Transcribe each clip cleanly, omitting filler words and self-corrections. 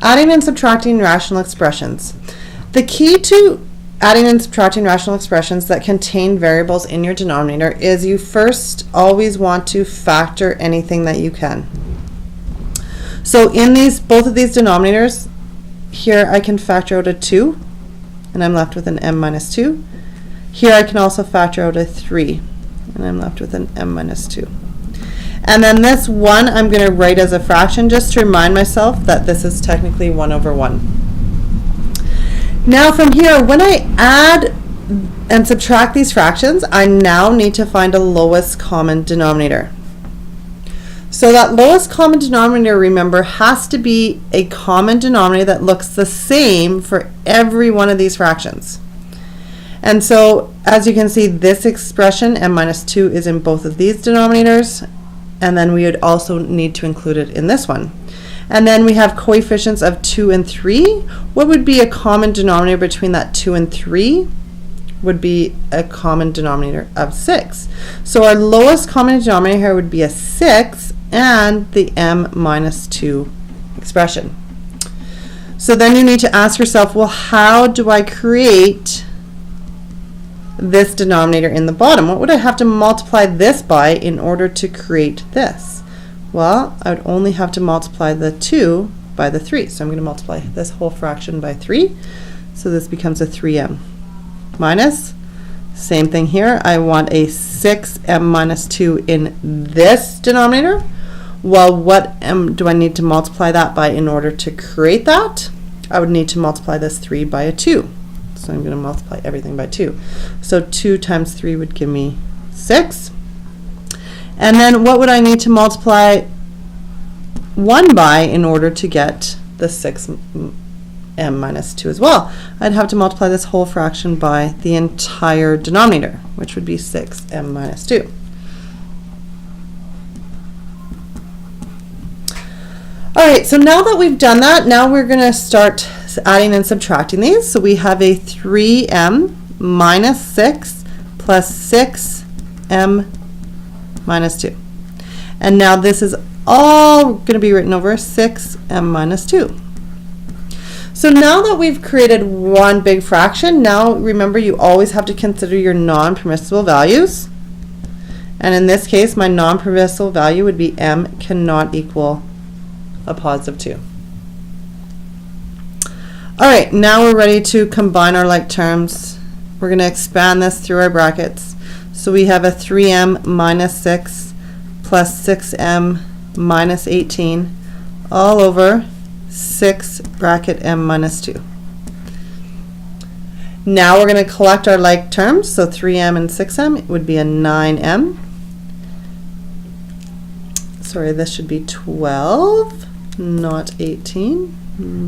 Adding and subtracting rational expressions. The key to adding and subtracting rational expressions that contain variables in your denominator is you first always want to factor anything that you can. So in both of these denominators, here I can factor out a 2, and I'm left with an m minus 2. Here I can also factor out a 3, and I'm left with an m minus 2. And then this 1 I'm going to write as a fraction just to remind myself that this is technically 1 over 1. Now from here, when I add and subtract these fractions, I now need to find a lowest common denominator. So that lowest common denominator, remember, has to be a common denominator that looks the same for every one of these fractions. And so, as you can see, this expression, m minus 2, is in both of these denominators, and then we would also need to include it in this one. And then we have coefficients of 2 and 3. What would be a common denominator between that 2 and 3? Would be a common denominator of 6. So our lowest common denominator here would be a 6 and the m minus 2 expression. So then you need to ask yourself, well, how do I create this denominator in the bottom? What would I have to multiply this by in order to create this? Well, I would only have to multiply the 2 by the 3. So I'm going to multiply this whole fraction by 3. So this becomes a 3m minus, same thing here, I want a 6m minus 2 in this denominator. Well, what m do I need to multiply that by in order to create that? I would need to multiply this 3 by a 2. So I'm going to multiply everything by 2. So 2 times 3 would give me 6. And then what would I need to multiply 1 by in order to get the 6m minus 2 as well? I'd have to multiply this whole fraction by the entire denominator, which would be 6m minus 2. All right, so now that we've done that, now we're going to start adding and subtracting these. So we have a 3m minus 6 plus 6m minus 2. And now this is all going to be written over 6m minus 2. So now that we've created one big fraction, now remember you always have to consider your non-permissible values. And in this case, my non-permissible value would be m cannot equal a positive 2. All right, now we're ready to combine our like terms. We're going to expand this through our brackets. So we have a 3m minus 6 plus 6m minus 18 all over 6 bracket m minus 2. Now we're going to collect our like terms. So 3m and 6m would be a 9m. Sorry, this should be 12, not 18.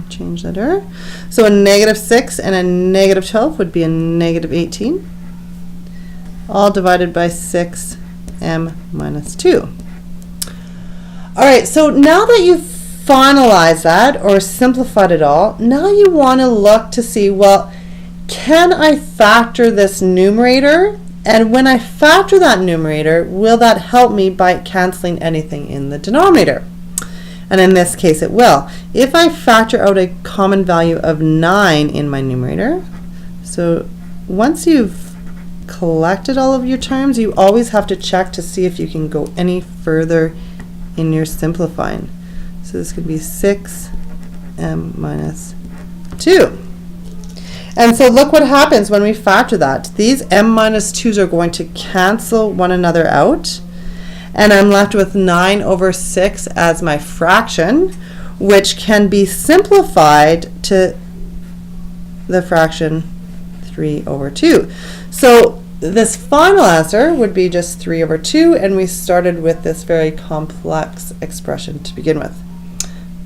Change that error. So a negative 6 and a negative 12 would be a negative 18. All divided by 6m minus 2. All right, so now that you've finalized that or simplified it all, now you want to look to see, well, can I factor this numerator? And when I factor that numerator, will that help me by canceling anything in the denominator? And in this case, it will. If I factor out a common value of 9 in my numerator, so once you've collected all of your terms, you always have to check to see if you can go any further in your simplifying. So this could be 6m minus 2. And so look what happens when we factor that. These m minus 2's are going to cancel one another out, and I'm left with 9 over 6 as my fraction, which can be simplified to the fraction 3 over 2. So this final answer would be just 3 over 2, and we started with this very complex expression to begin with.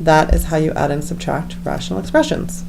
That is how you add and subtract rational expressions.